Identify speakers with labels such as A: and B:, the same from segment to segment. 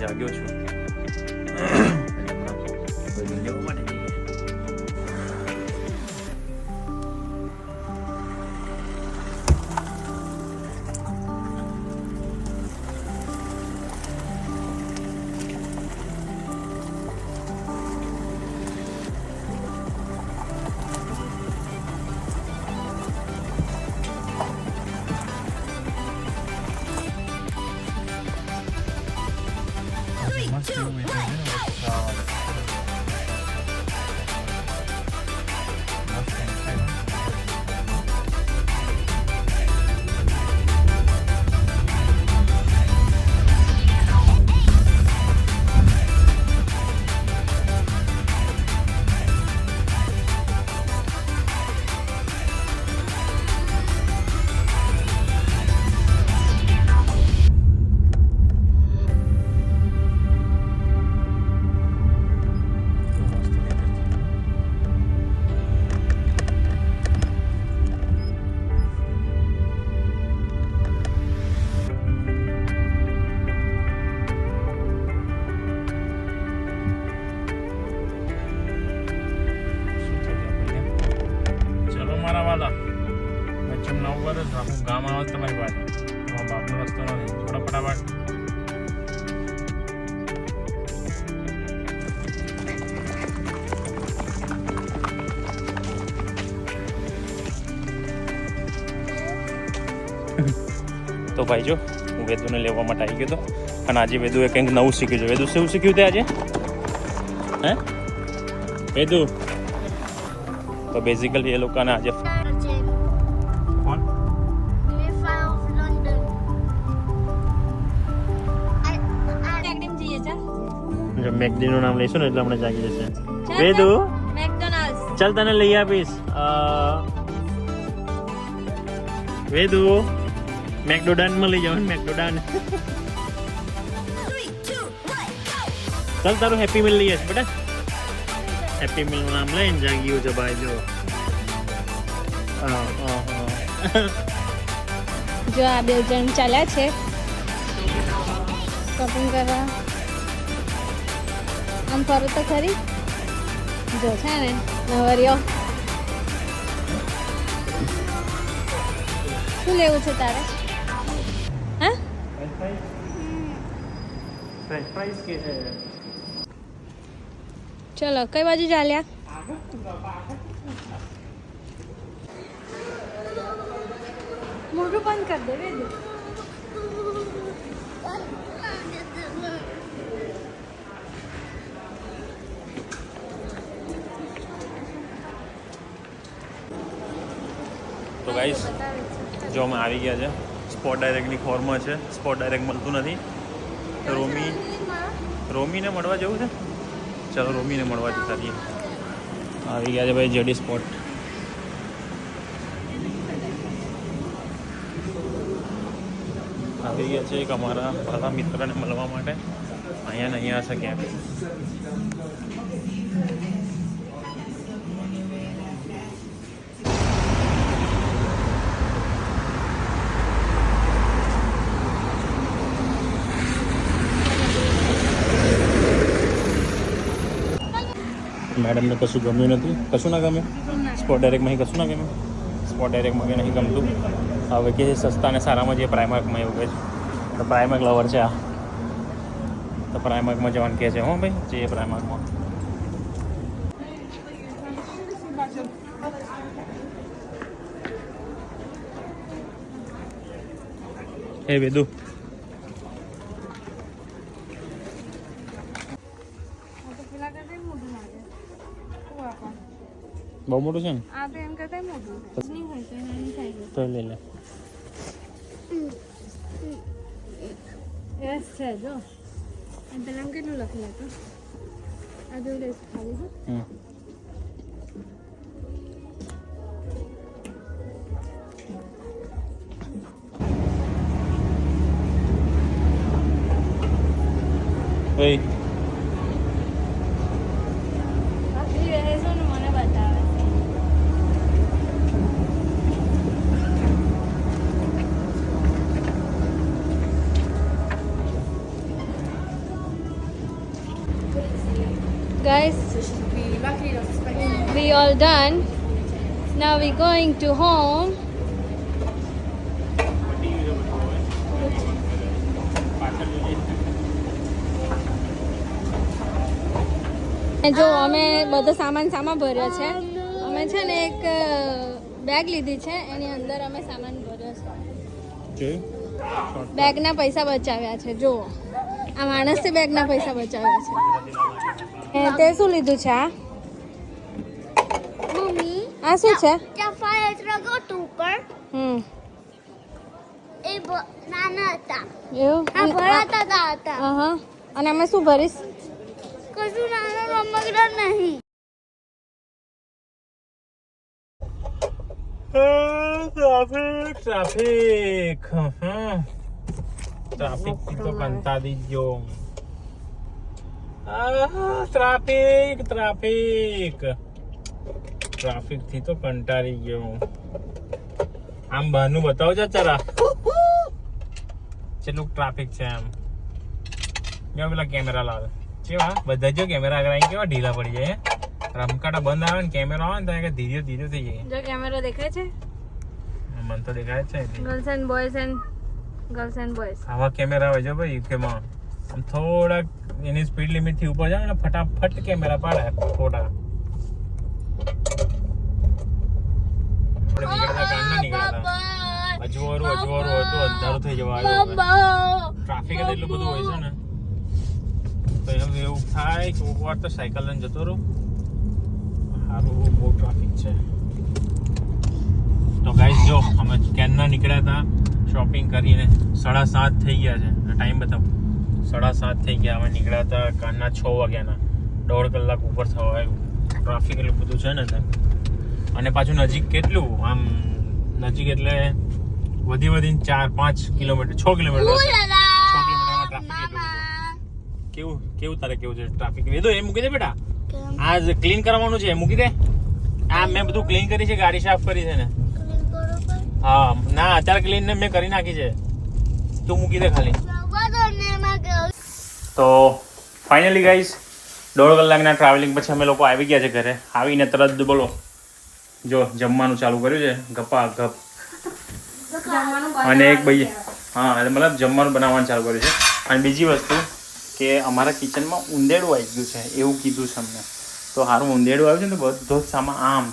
A: જાગ્યો છું લેવા માટે જઈએ. વચ્ચે 9 વર્ષ આખું ગામ આવે તમારી પાસે તમારા બાપનો રસ્તો નથી. થોડા ફટાફટ તો ભાઈ જો હું વેદુને લેવા માટે આવી ગયો હતો અને આજે વેદુએ કંઈક નવું શીખ્યું છે. વેદુ શું શીખ્યું તે આજે? હે વેદુ? તો બેઝિકલી એ લોકોને આજે મેકડીનું નામ લઈશું ને એટલે હમણાં જાગી જશે. વેદુ ચાલ તને લઈ આપીશ. વેદુ મેકડોનાલ્ડમાં લઈ જવાનું. મેકડોનાલ્ડ ચાલ તારું હેપી મિલ લઈ જશે બેટા. હેપી મિલનું નામ લઈને જાગ્યું છે ભાઈ.
B: જો આ બે જણ ચાલ્યા છે શોપિંગ કરવા. આમ ફરો તો ખરી. જો છે ને નવરિયો શું લેવું છે તારે? હા ચલો કઈ બાજુ ચાલ્યા? મોઢું બંધ કરી દે વેદુ.
A: તો ગાઈસ જો અમે આવી ગયા છે સ્પોટ ડાયરેક્ટની ખોરમાં છે. સ્પોટ ડાયરેક્ટ મળતું નથી. રોમીને મળવા જવું છે. ચાલો રોમીને મળવા જતા રહીએ. આવી ગયા છે ભાઈ જેડી સ્પોટ. આવી ગયા છે એક અમારા બધા મિત્રને મળવા માટે. અહીંયા ને અહીંયા હશે ક્યાંક. મેડમને કશું ગમ્યું નથી. કશું ના ગમે. સ્પોટ ડાયરેક્ટમાં કશું ના ગમે. સ્પોટ ડાયરેક્ટમાં કંઈ નહીં ગમતું. હવે કે સસ્તા ને સારામાં જે પ્રાઇમાર્કમાં એવું કહે છે. તો પ્રાઇમાર્ક લવર છે આ. તો પ્રાઇમાર્કમાં જવાનું કહે છે. હો ભાઈ જે પ્રાઇમાર્કમાં. હે વેદુ બહુ મોટું છે ને?
B: આ તો એમ કરતા મોટું નહીં હોય તો નાની થાય છે.
A: તો લઈ લે.
B: યસ છે જો. અને પેલા કેટલું લખેલું હતું? આ જો લેસ ખાલી છે.
A: ભાઈ
B: guys. We all done. Now we going to home. જો અમે બધો સામાન ભર્યો છે. અમે છે ને એક બેગ લીધી છે, એની અંદર અમે સામાન ભર્યો છે. બેગના પૈસા બચાવ્યા છે. જો આ માણસે બેગના પૈસા બચાવ્યા છે. તે શું લીધું છે? આ
C: મમ્મી
B: આ શું છે?
C: ત્યાં ફાયર ટ્રક હતું ઉપર એ નાના હતા
B: એવું
C: આ ભરાતા હતા
B: હા. અને અમે શું ભરીશ?
C: કશું નાનો રમકડા નહીં.
A: ટ્રાફિક થી તો કંટાળી ગયો. ટ્રાફિક થી તો કંટાળી ગયો. આમ બહારનું બતાવો છો જરા કેટલું ટ્રાફિક છે. આમ જો પેલા કેમેરા લાવે કેવા બધા જો કેમેરા આગળ કેવા ઢીલા પડી જાય. રમકાટા બંધ આવે ને કેમેરા આવે ને તો ધીરે ધીરે થઈ જાય.
B: જો કેમેરો દેખાય છે?
A: મને તો દેખાય છે.
B: ગર્લ્સ એન્ડ બોયઝ
A: આવા કેમેરા હોય છે ભાઈ યુકેમાં. આમ થોડાક એની સ્પીડ લિમિટ થી ઉપર જાય ને ફટાફટ કેમેરા પાડે ફોટા. અજવાળું હતું, અંધારું થઈ જવા આવ્યું. ટ્રાફિક જ એટલું બધું હોય છે ને તો એવું થાય કે કોક વાર તો સાયકલ લઈને જતો રહું. સારું બહુ ટ્રાફિક છે. તો ગાઈસ જો અમે ક્યારના નીકળ્યા હતા શોપિંગ કરીને. 7:30 થઈ ગયા છે. ટાઈમ બતાવો. 7:30 થઈ ગયા. અમે નીકળ્યા હતા કાલના 6 વાગ્યાના. 1.5 કલાક ઉપર થવા આવ્યું. ટ્રાફિક એટલું બધું છે ને ત્યાં. અને પાછું નજીક કેટલું આમ નજીક એટલે વધીને 4-5 કિલોમીટર 6 કિલોમીટર. 6 કિલોમીટરમાં ટ્રાફિક એટલું બધું. કેવું તારે કેવું છે ટ્રાફિક? વેદો એ મૂકી દે બેટા. આજ ક્લીન કરવાનું છે, મૂકી દે. આ મેં બધું ક્લીન કરી છે, ગાડી સાફ કરી છે ને. હા ના અત્યારે ક્લીન મેં કરી નાખી છે. તું મૂકી દે ખાલી. તો ફાઇનલી ગાઈસ 1.5 કલાકના ટ્રાવેલિંગ પછી અમે લોકો આવી ગયા છે ઘરે. આવીને તરત બોલો જો જમવાનું ચાલુ કર્યું છે ગપા ગપ. અને એક ભાઈ મતલબ જમવાનું બનાવવાનું ચાલુ કર્યું છે. અને બીજી વસ્તુ કે અમારા કિચનમાં ઉંદેડું આવી ગયું છે એવું કીધું છે અમને. તો સારું ઉંદેડું આવ્યું છે ને તો બધો જ સામાન આમ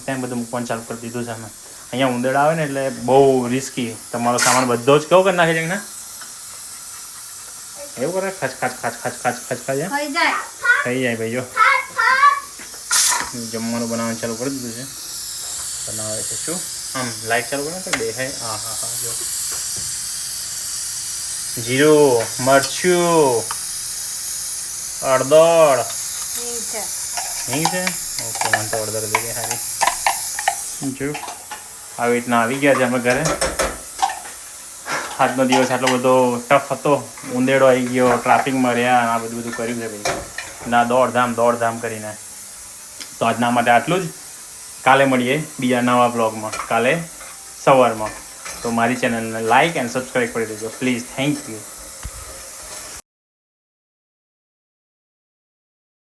A: તેમ બધું મૂકવાનું ચાલુ કરી દીધું છે અમે. અહીંયા ઉંદેડા આવે ને એટલે બહુ રિસ્કી. તમારો સામાન બધો જ કેવો કરી નાખે છે ને એવું કરે ખચ ખાય થઈ જાય ભાઈ. જો જમવાનું બનાવવાનું ચાલુ કરી દીધું છે. બનાવે છે શું આમ લાઈટ ચાલુ કરે તો દેખાય. હા જો જીરું મરચું હળદર હિંગ છે. ઓકે મને તો હળદર દે સારી. જો આવી રીતના આવી ગયા છે અમે ઘરે. આજનો દિવસ આટલો બધો ટફ હતો. ઉંદેડો આવી ગયો, ટ્રાફિકમાં રહ્યા, આ બધું કર્યું છે ભાઈ. ના દોડધામ કરીને. તો આજના માટે આટલું જ. કાલે મળીએ બીજા નવા બ્લોગમાં કાલે સવારમાં. તો મારી ચેનલને લાઈક એન્ડ સબસ્ક્રાઈબ કરી દેજો પ્લીઝ. Thank you.